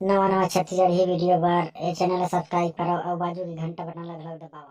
नवा नवा छत्तीसगढ़ ही वीडियो बार ए चैनल ला सब्सक्राइब करो और बाजू की घंटा बटन ला दबाओ।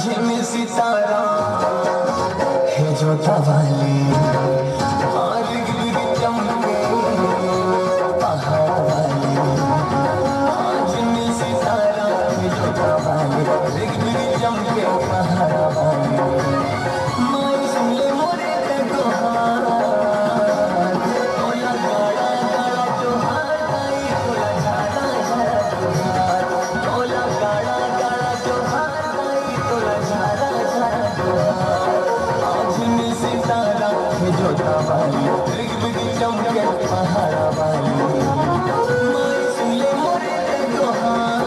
झिमी सितारा है जो तवाली और गिरी चमके पहाड़ वाली। झिमी सितारा है जो तवाली गिरी चमके पहाड़ वाली। माई सुन ले मोरे ते गोहार तोला गाड़ा गाड़ा जोहार गाई तोला झाड़ा झाड़ा जोहार तोला गाड़ा गाड़ा जोहार गाई तोला झाड़ा झाड़ा जोहार। आज में सितारा है जो तवाली रिग बिग चमके पहाड़ा वाली। माई सुन ले मोरे ते गोहार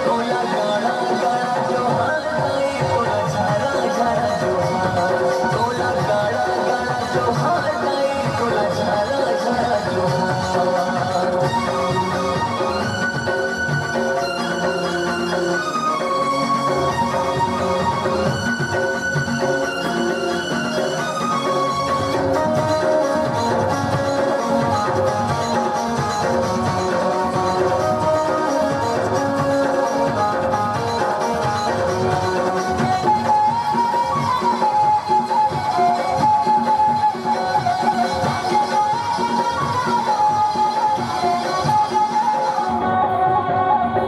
तोला गाड़ा गाड़ा जोहार गाई तोला झाड़ा झाड़ा जोहार तोला गाड़ा गाड़ा जोहार गाई तोला झाड़ा झाड़ा जोहार।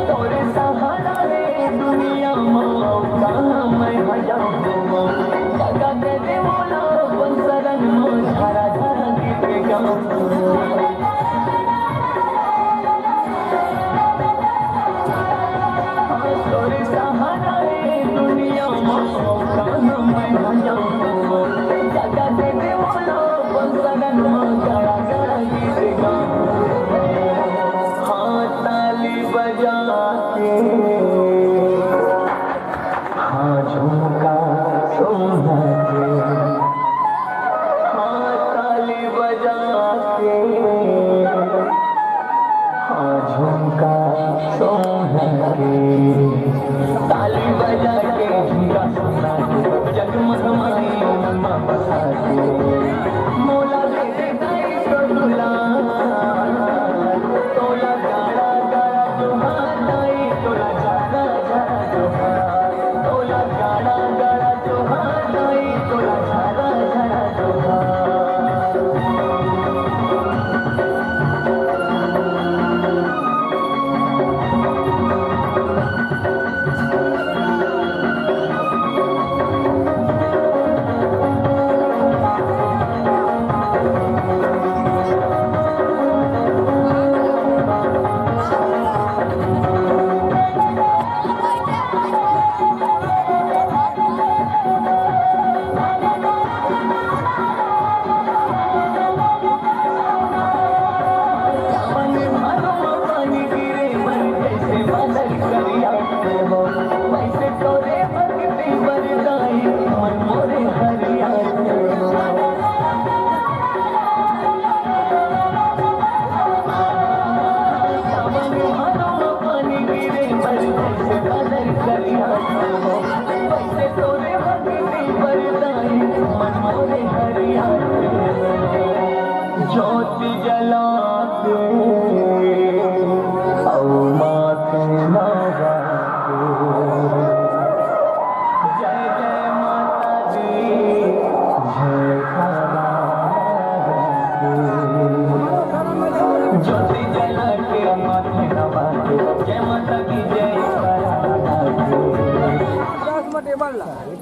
तोरे सहारा रे दुनिया मौका मैं हजाऊं जगा दे दे मोला बंसरन मो झरा झरा गीत गाऊं। तोरे सहारा रे दुनिया मौका मैं हजाऊं जगा दे दे मोला बंसरन मो झरा झरा गीत गाऊं। हाँ ताली बजा के हाँ झुमका सोना के हाँ ताली बजा के हाँ झुमका सोना के ताली बजा के झुमका सोना के जगमग माई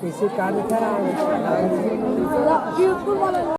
Isi kami sekarang.